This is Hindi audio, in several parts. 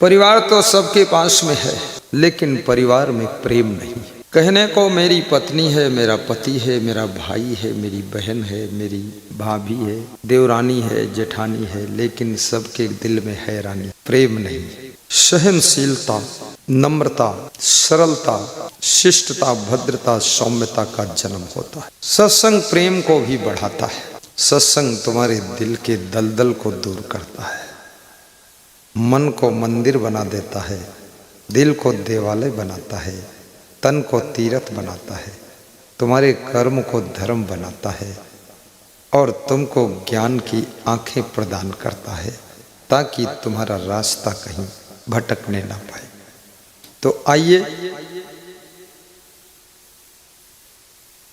परिवार तो सबके पास में है, लेकिन परिवार में प्रेम नहीं। कहने को मेरी पत्नी है, मेरा पति है, मेरा भाई है, मेरी बहन है, मेरी भाभी है, देवरानी है, जेठानी है, लेकिन सबके दिल में हैरानी, प्रेम नहीं। सहनशीलता, नम्रता, सरलता, शिष्टता, भद्रता, सौम्यता का जन्म होता है। सत्संग प्रेम को भी बढ़ाता है। सत्संग तुम्हारे दिल के दलदल को दूर करता है, मन को मंदिर बना देता है, दिल को देवालय बनाता है, तन को तीर्थ बनाता है, तुम्हारे कर्म को धर्म बनाता है और तुमको ज्ञान की आंखें प्रदान करता है ताकि तुम्हारा रास्ता कहीं भटकने ना पाए। तो आइए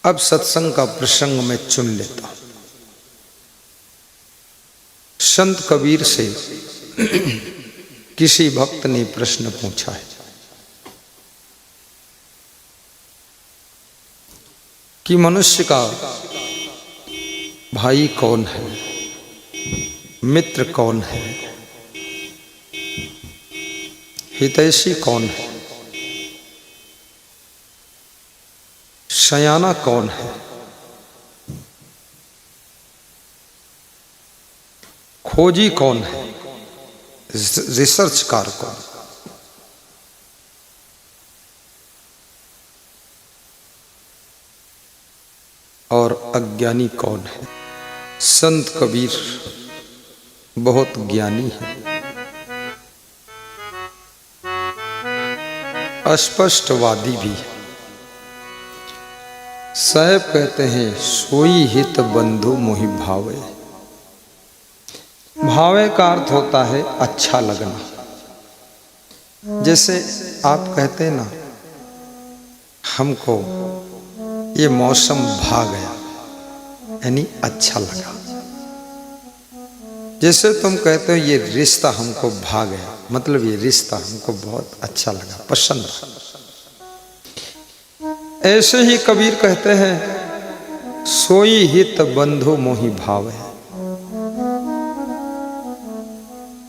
अब सत्संग का प्रसंग मैं चुन लेता हूं। संत कबीर से किसी भक्त ने प्रश्न पूछा है कि मनुष्य का भाई कौन है, मित्र कौन है, हितैषी कौन है, शयाना कौन है, खोजी कौन है, रिसर्चकार कौन। और अज्ञानी कौन है। संत कबीर बहुत ज्ञानी है, अस्पष्टवादी भी है। साहब कहते हैं सोई हित बंधु मोहि भावे। भावे का अर्थ होता है अच्छा लगना। जैसे आप कहते हैं ना, हमको ये मौसम भा गया, यानी अच्छा लगा। जैसे तुम कहते हो ये रिश्ता हमको भा गया, मतलब ये रिश्ता हमको बहुत अच्छा लगा, पसंद। ऐसे ही कबीर कहते हैं सोई हित बंधु मोहि भावे।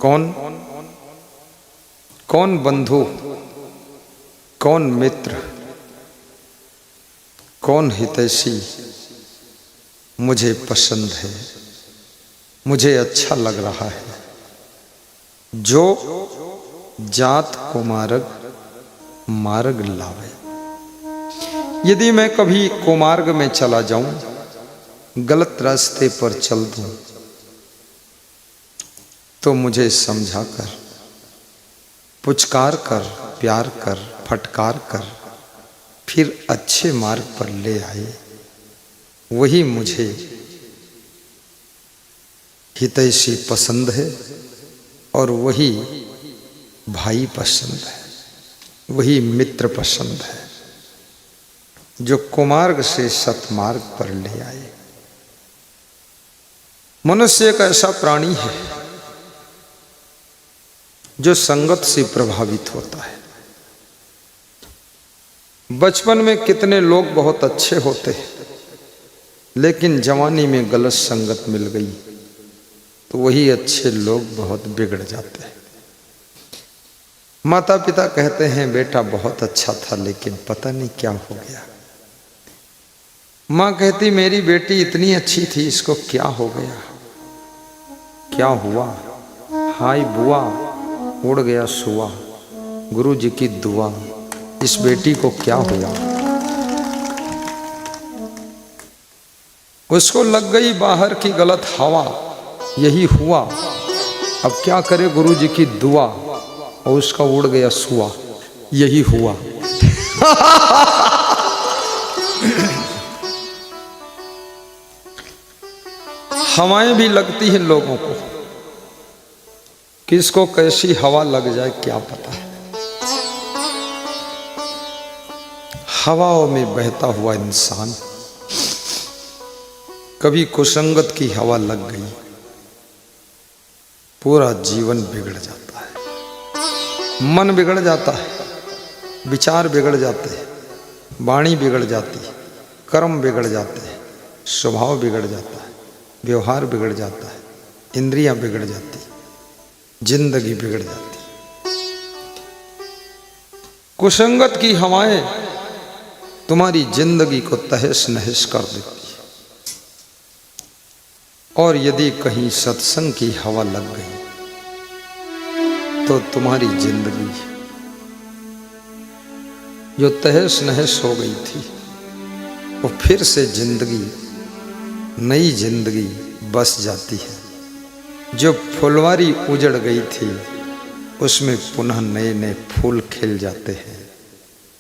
कौन कौन बंधु, कौन मित्र, कौन हितैषी मुझे पसंद है, मुझे अच्छा लग रहा है। जो जात को मार्ग लावे। यदि मैं कभी कुमार्ग में चला जाऊं, गलत रास्ते पर चल दूं, तो मुझे समझा कर, पुचकार कर, प्यार कर, फटकार कर, फिर अच्छे मार्ग पर ले आए, वही मुझे हितैषी पसंद है और वही भाई पसंद है, वही मित्र पसंद है, जो कुमार्ग से सतमार्ग पर ले आए। मनुष्य एक ऐसा प्राणी है जो संगत से प्रभावित होता है। बचपन में कितने लोग बहुत अच्छे होते हैं, लेकिन जवानी में गलत संगत मिल गई तो वही अच्छे लोग बहुत बिगड़ जाते हैं। माता पिता कहते हैं बेटा बहुत अच्छा था, लेकिन पता नहीं क्या हो गया। माँ कहती मेरी बेटी इतनी अच्छी थी, इसको क्या हो गया, क्या हुआ। हाय बुआ, उड़ गया सुआ, गुरु जी की दुआ, इस बेटी को क्या हुआ। उसको लग गई बाहर की गलत हवा, यही हुआ। अब क्या करे, गुरु जी की दुआ, और उसका उड़ गया सुआ, यही हुआ। हवाएं भी लगती हैं लोगों को, किसको कैसी हवा लग जाए क्या पता है। हवाओं में बहता हुआ इंसान, कभी कुसंगत की हवा लग गई, पूरा जीवन बिगड़ जाता है। मन बिगड़ जाता है, विचार बिगड़ जाते हैं, वाणी बिगड़ जाती है, कर्म बिगड़ जाते हैं, स्वभाव बिगड़ जाता है, व्यवहार बिगड़ जाता है, इंद्रियां बिगड़ जाती, जिंदगी बिगड़ जाती। कुसंगत की हवाएं तुम्हारी जिंदगी को तहस नहस कर देती है। और यदि कहीं सत्संग की हवा लग गई तो तुम्हारी जिंदगी जो तहस नहस हो गई थी वो फिर से जिंदगी, नई जिंदगी बस जाती है। जो फुलवारी उजड़ गई थी उसमें पुनः नए नए फूल खिल जाते हैं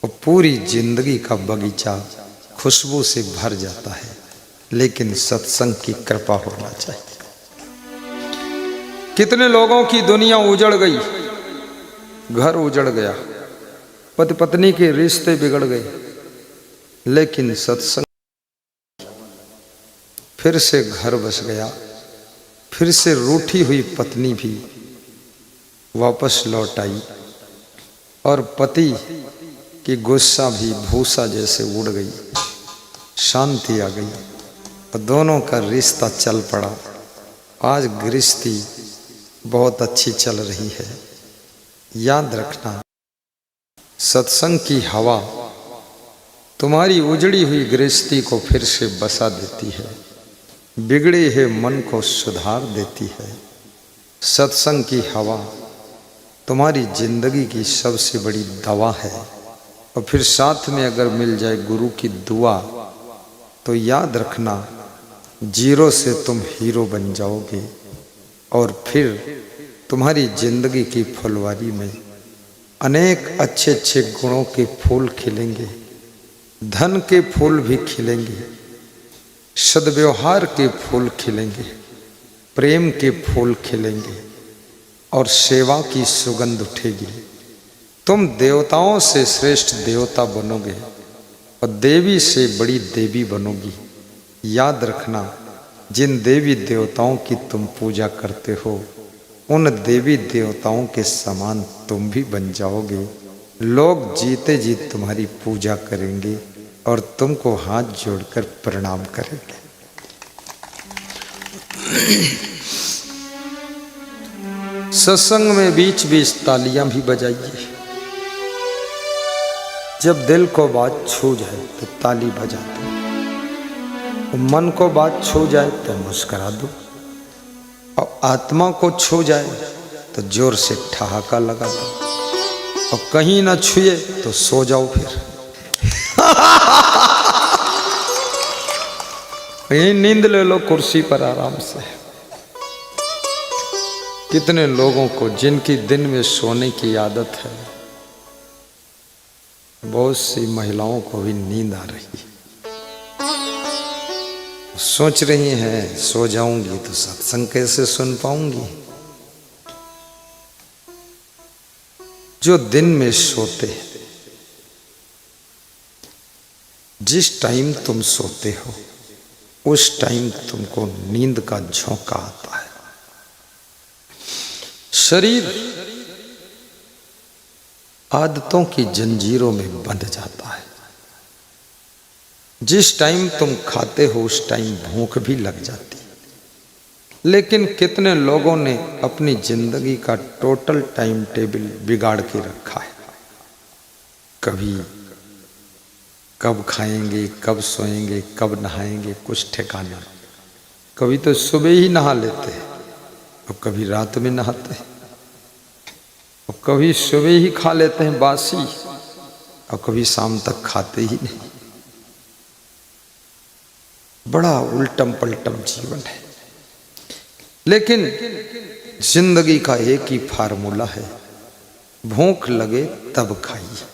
और पूरी जिंदगी का बगीचा खुशबू से भर जाता है। लेकिन सत्संग की कृपा होना चाहिए। कितने लोगों की दुनिया उजड़ गई, घर उजड़ गया, पति पत्नी के रिश्ते बिगड़ गए, लेकिन सत्संग फिर से घर बस गया। फिर से रूठी हुई पत्नी भी वापस लौट आई और पति की गुस्सा भी भूसा जैसे उड़ गई, शांति आ गई और दोनों का रिश्ता चल पड़ा। आज गृहस्थी बहुत अच्छी चल रही है। याद रखना, सत्संग की हवा तुम्हारी उजड़ी हुई गृहस्थी को फिर से बसा देती है, बिगड़े हुए मन को सुधार देती है। सत्संग की हवा तुम्हारी जिंदगी की सबसे बड़ी दवा है। और फिर साथ में अगर मिल जाए गुरु की दुआ तो याद रखना, जीरो से तुम हीरो बन जाओगे और फिर तुम्हारी जिंदगी की फुलवारी में अनेक अच्छे अच्छे गुणों के फूल खिलेंगे, धन के फूल भी खिलेंगे, सद्व्यवहार के फूल खिलेंगे, प्रेम के फूल खिलेंगे और सेवा की सुगंध उठेगी। तुम देवताओं से श्रेष्ठ देवता बनोगे और देवी से बड़ी देवी बनोगी। याद रखना, जिन देवी देवताओं की तुम पूजा करते हो उन देवी देवताओं के समान तुम भी बन जाओगे। लोग जीते जी तुम्हारी पूजा करेंगे और तुमको हाथ जोड़कर प्रणाम करेंगे। सत्संग में बीच बीच तालियां भी बजाइए। जब दिल को बात छू जाए तो ताली बजा दो, मन को बात छू जाए तो मुस्कुरा दो, और आत्मा को छू जाए तो जोर से ठहाका लगा दो, और कहीं ना छुए तो सो जाओ। फिर यही नींद ले लो कुर्सी पर आराम से। कितने लोगों को जिनकी दिन में सोने की आदत है, बहुत सी महिलाओं को भी नींद आ रही है, सोच रही हैं सो जाऊंगी तो सत्संग कैसे सुन पाऊंगी। जो दिन में सोते हैं, जिस टाइम तुम सोते हो उस टाइम तुमको नींद का झोंका आता है। शरीर आदतों की जंजीरों में बंध जाता है। जिस टाइम तुम खाते हो उस टाइम भूख भी लग जाती है। लेकिन कितने लोगों ने अपनी जिंदगी का टोटल टाइम टेबल बिगाड़ के रखा है। कभी कब खाएंगे, कब सोएंगे, कब नहाएंगे, कुछ ठिकाना। कभी तो सुबह ही नहा लेते हैं और कभी रात में नहाते हैं, और कभी सुबह ही खा लेते हैं बासी और कभी शाम तक खाते ही नहीं। बड़ा उल्टम पलटम जीवन है। लेकिन जिंदगी का एक ही फार्मूला है, भूख लगे तब खाइए।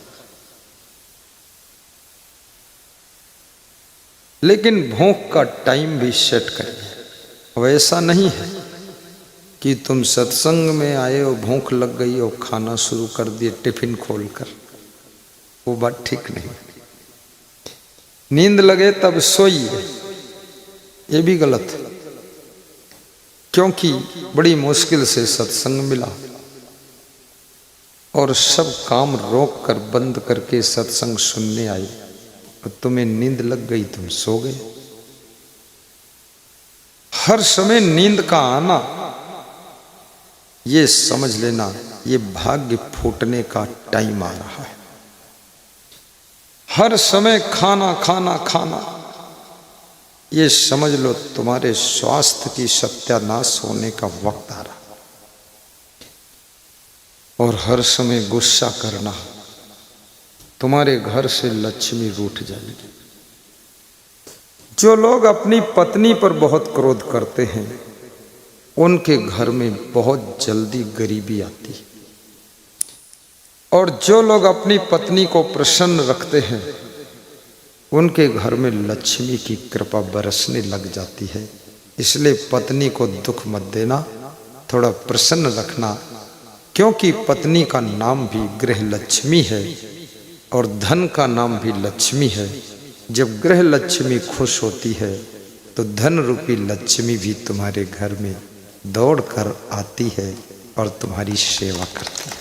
लेकिन भूख का टाइम भी सेट करिए। वैसा नहीं है कि तुम सत्संग में आए और भूख लग गई और खाना शुरू कर दिए टिफिन खोलकर, वो बात ठीक नहीं। नींद लगे तब सोइए, ये भी गलत है। क्योंकि बड़ी मुश्किल से सत्संग मिला और सब काम रोक कर बंद करके सत्संग सुनने आई और तुम्हें नींद लग गई, तुम सो गए। हर समय नींद का आना, ये समझ लेना, ये भाग्य फूटने का टाइम आ रहा है। हर समय खाना खाना खाना, ये समझ लो तुम्हारे स्वास्थ्य की सत्यानाश होने का वक्त आ रहा। और हर समय गुस्सा करना, तुम्हारे घर से लक्ष्मी रूठ जाएगी। जो लोग अपनी पत्नी पर बहुत क्रोध करते हैं उनके घर में बहुत जल्दी गरीबी आती है। और जो लोग अपनी पत्नी को प्रसन्न रखते हैं उनके घर में लक्ष्मी की कृपा बरसने लग जाती है। इसलिए पत्नी को दुख मत देना, थोड़ा प्रसन्न रखना, क्योंकि पत्नी का नाम भी गृह लक्ष्मी है और धन का नाम भी लक्ष्मी है। जब गृह लक्ष्मी खुश होती है तो धन रूपी लक्ष्मी भी तुम्हारे घर में दौड़ कर आती है और तुम्हारी सेवा करती है।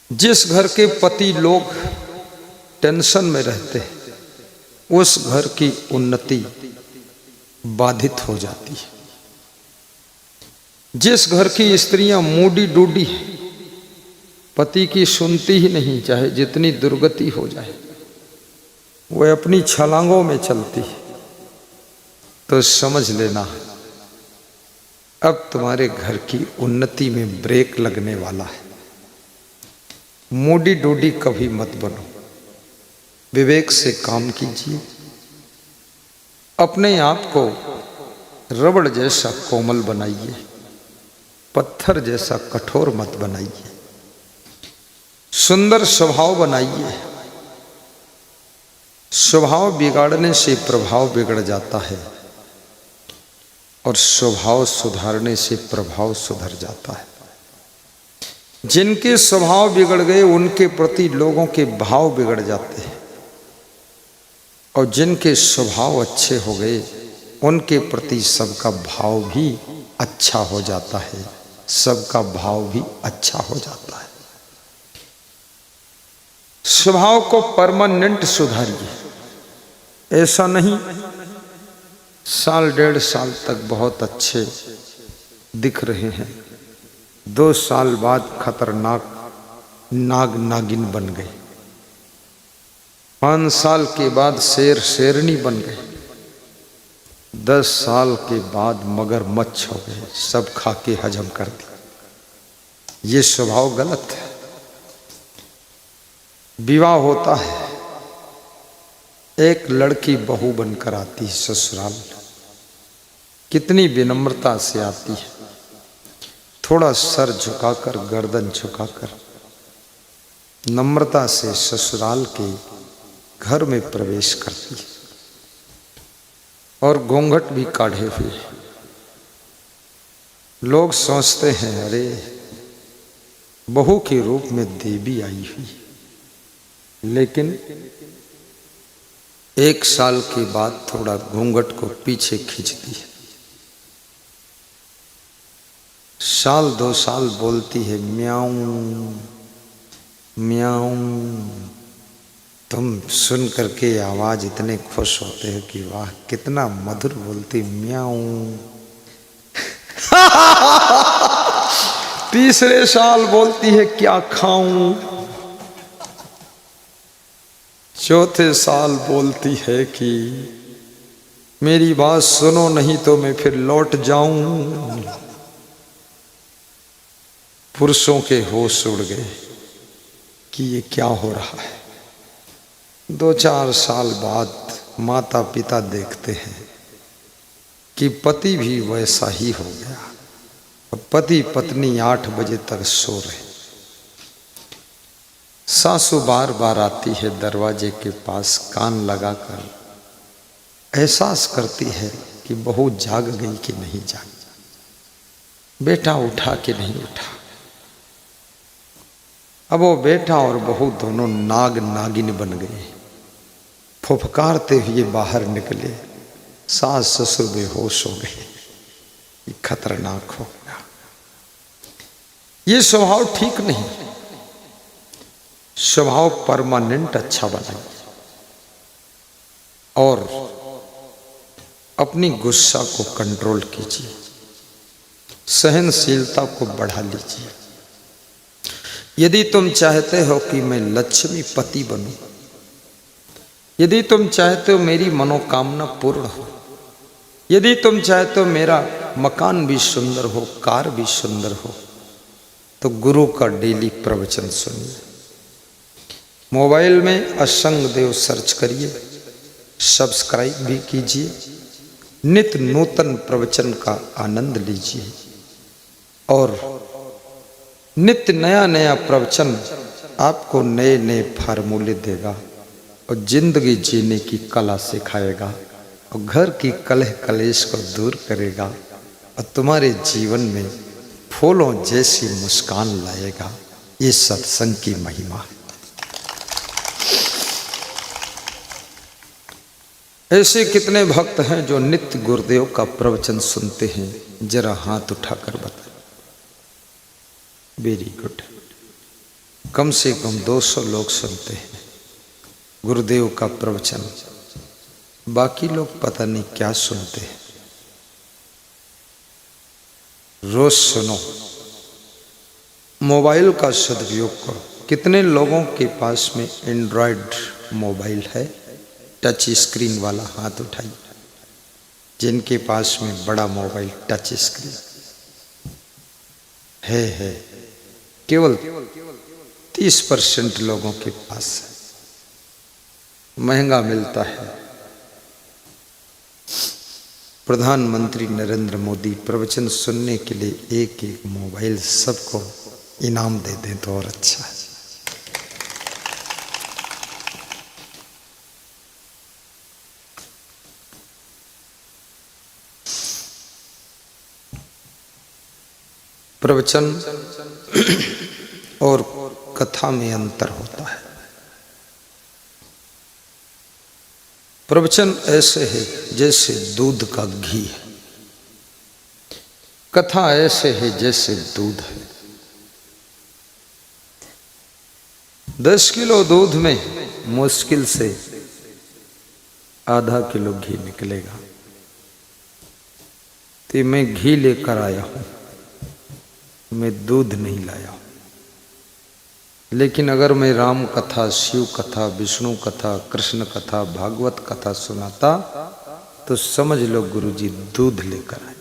जिस घर के पति लोग टेंशन में रहते हैं उस घर की उन्नति बाधित हो जाती है। जिस घर की स्त्रियां मूडी डूडी पति की सुनती ही नहीं, चाहे जितनी दुर्गति हो जाए, वह अपनी छलांगों में चलती है, तो समझ लेना अब तुम्हारे घर की उन्नति में ब्रेक लगने वाला है। मूडी डूडी कभी मत बनो, विवेक से काम कीजिए। अपने आप को रबड़ जैसा कोमल बनाइए, पत्थर जैसा कठोर मत बनाइए। सुंदर स्वभाव बनाइए। स्वभाव बिगाड़ने से प्रभाव बिगड़ जाता है और स्वभाव सुधारने से प्रभाव सुधर जाता है। जिनके स्वभाव बिगड़ गए उनके प्रति लोगों के भाव बिगड़ जाते हैं और जिनके स्वभाव अच्छे हो गए उनके प्रति सबका भाव भी अच्छा हो जाता है, सबका भाव भी अच्छा हो जाता है। स्वभाव को परमानेंट सुधारिए। ऐसा नहीं साल डेढ़ साल तक बहुत अच्छे दिख रहे हैं, 2 साल बाद खतरनाक नाग नागिन बन गए, 5 साल के बाद शेर शेरनी बन गए, 10 साल के बाद मगरमच्छ हो गए, सब खा के हजम कर दिया। ये स्वभाव गलत है। विवाह होता है, एक लड़की बहू बनकर आती है ससुराल, कितनी विनम्रता से आती है, थोड़ा सर झुकाकर गर्दन झुकाकर नम्रता से ससुराल के घर में प्रवेश करती है और घूंघट भी काढ़े हुए। लोग सोचते हैं अरे बहू के रूप में देवी आई हुई, लेकिन 1 साल के बाद थोड़ा घूंघट को पीछे खींचती है, साल 2 साल बोलती है म्याऊं म्याऊं। तुम सुन करके आवाज इतने खुश होते हो कि वाह कितना मधुर बोलती म्याऊं। तीसरे साल बोलती है क्या खाऊं। चौथे साल बोलती है कि मेरी बात सुनो नहीं तो मैं फिर लौट जाऊं। पुरुषों के होश उड़ गए कि ये क्या हो रहा है। 2-4 साल बाद माता पिता देखते हैं कि पति भी वैसा ही हो गया। पति पत्नी 8 बजे तक सो रहे, सासू बार बार आती है दरवाजे के पास कान लगाकर, एहसास करती है कि बहू जाग गई कि नहीं जागी, बेटा उठा कि नहीं उठा। अब वो बेटा और बहू दोनों नाग नागिन बन गए, फुफकारते हुए बाहर निकले। सास ससुर बेहोश हो गए, ये खतरनाक हो गया। ये स्वभाव ठीक नहीं। स्वभाव परमानेंट अच्छा बनाइए और अपनी गुस्सा को कंट्रोल कीजिए, सहनशीलता को बढ़ा लीजिए। यदि तुम चाहते हो कि मैं लक्ष्मीपति बनूं, यदि तुम चाहते हो मेरी मनोकामना पूर्ण हो, यदि तुम चाहते हो मेरा मकान भी सुंदर हो, कार भी सुंदर हो, तो गुरु का डेली प्रवचन सुनिए। मोबाइल में असंग देव सर्च करिए, सब्सक्राइब भी कीजिए, नित्य नूतन प्रवचन का आनंद लीजिए और नित्य नया नया प्रवचन आपको नए नए फार्मूले देगा और जिंदगी जीने की कला सिखाएगा और घर की कलह कलेश को दूर करेगा और तुम्हारे जीवन में फूलों जैसी मुस्कान लाएगा। ये सत्संग की महिमा है। ऐसे कितने भक्त हैं जो नित्य गुरुदेव का प्रवचन सुनते हैं? जरा हाथ उठाकर बताएं। Very good. कम से कम 200 लोग सुनते हैं गुरुदेव का प्रवचन, बाकी लोग पता नहीं क्या सुनते हैं। रोज सुनो, मोबाइल का सदुपयोग करो। कितने लोगों के पास में एंड्रॉयड मोबाइल है, टच स्क्रीन वाला? हाथ उठाइए। जिनके पास में बड़ा मोबाइल टच स्क्रीन है केवल 30% लोगों के पास है। महंगा मिलता है। प्रधानमंत्री नरेंद्र मोदी प्रवचन सुनने के लिए एक एक मोबाइल सबको इनाम दे दें तो और अच्छा है। प्रवचन और कथा में अंतर होता है। प्रवचन ऐसे है जैसे दूध का घी है, कथा ऐसे है जैसे दूध है। 10 किलो दूध में मुश्किल से आधा किलो घी निकलेगा। तो मैं घी लेकर आया हूं, मैं दूध नहीं लाया हूं। लेकिन अगर मैं राम कथा, शिव कथा, विष्णु कथा, कृष्ण कथा, भागवत कथा सुनाता तो समझ लो गुरुजी दूध लेकर आए।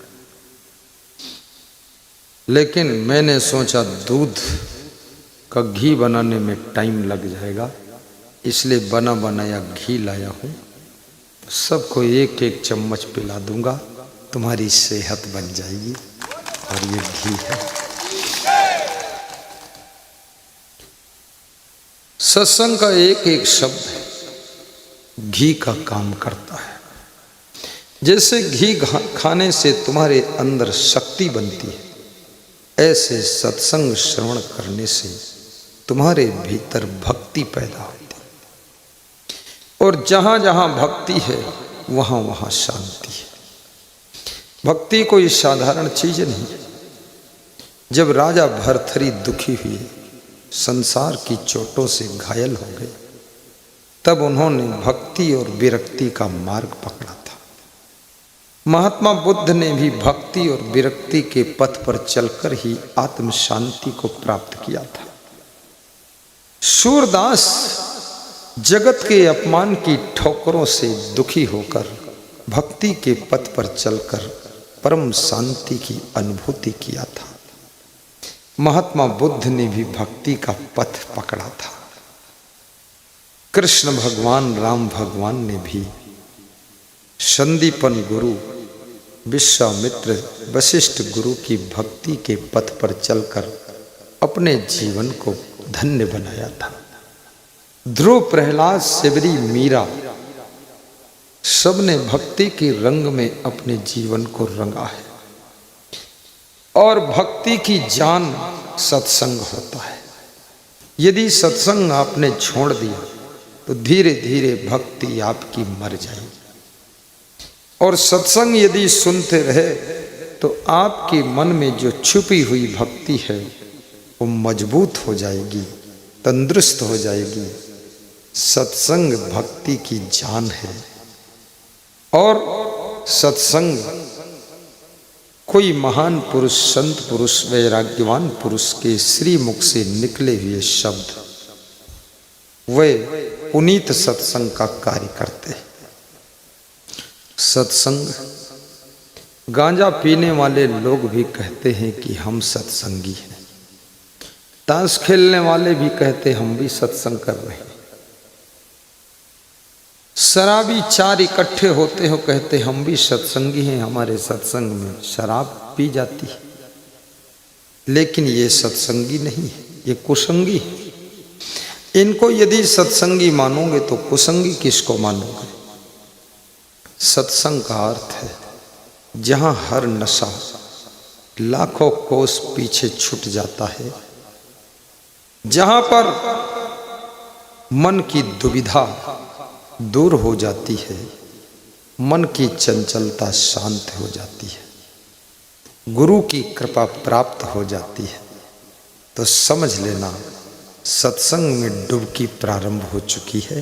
लेकिन मैंने सोचा दूध का घी बनाने में टाइम लग जाएगा, इसलिए बना बनाया घी लाया हूं। सबको एक एक चम्मच पिला दूंगा, तुम्हारी सेहत बन जाएगी। और ये घी है। सत्संग का एक एक शब्द घी का काम करता है। जैसे घी खाने से तुम्हारे अंदर शक्ति बनती है, ऐसे सत्संग श्रवण करने से तुम्हारे भीतर भक्ति पैदा होती है। और जहां जहां भक्ति है वहां वहां शांति है। भक्ति कोई साधारण चीज नहीं। जब राजा भरथरी दुखी हुए, संसार की चोटों से घायल हो गए, तब उन्होंने भक्ति और विरक्ति का मार्ग पकड़ा था। महात्मा बुद्ध ने भी भक्ति और विरक्ति के पथ पर चलकर ही आत्म शांति को प्राप्त किया था। सूरदास जगत के अपमान की ठोकरों से दुखी होकर भक्ति के पथ पर चलकर परम शांति की अनुभूति किया था। महात्मा बुद्ध ने भी भक्ति का पथ पकड़ा था। कृष्ण भगवान, राम भगवान ने भी संदीपन गुरु, विश्वामित्र, वशिष्ठ गुरु की भक्ति के पथ पर चलकर अपने जीवन को धन्य बनाया था। ध्रुव, प्रहलाद, शबरी, मीरा सबने भक्ति के रंग में अपने जीवन को रंगा है। और भक्ति की जान सत्संग होता है। यदि सत्संग आपने छोड़ दिया तो धीरे धीरे भक्ति आपकी मर जाएगी। और सत्संग यदि सुनते रहे तो आपके मन में जो छुपी हुई भक्ति है वो मजबूत हो जाएगी, तंदुरुस्त हो जाएगी। सत्संग भक्ति की जान है। और सत्संग कोई महान पुरुष, संत पुरुष, वैराग्यवान पुरुष के श्री मुख से निकले हुए शब्द वे पुनीत सत्संग का कार्य करते हैं। सत्संग, गांजा पीने वाले लोग भी कहते हैं कि हम सत्संगी हैं। ताश खेलने वाले भी कहते हैं हम भी सत्संग कर रहे हैं। शराबी चार इकट्ठे होते हो कहते हम भी सत्संगी हैं, हमारे सत्संग में शराब पी जाती है। लेकिन ये सत्संगी नहीं है, ये कुसंगी है। इनको यदि सत्संगी मानोगे तो कुसंगी किसको मानोगे? सत्संग का अर्थ है जहां हर नशा लाखों कोस पीछे छूट जाता है, जहां पर मन की दुविधा दूर हो जाती है, मन की चंचलता शांत हो जाती है, गुरु की कृपा प्राप्त हो जाती है, तो समझ लेना सत्संग में डुबकी प्रारंभ हो चुकी है।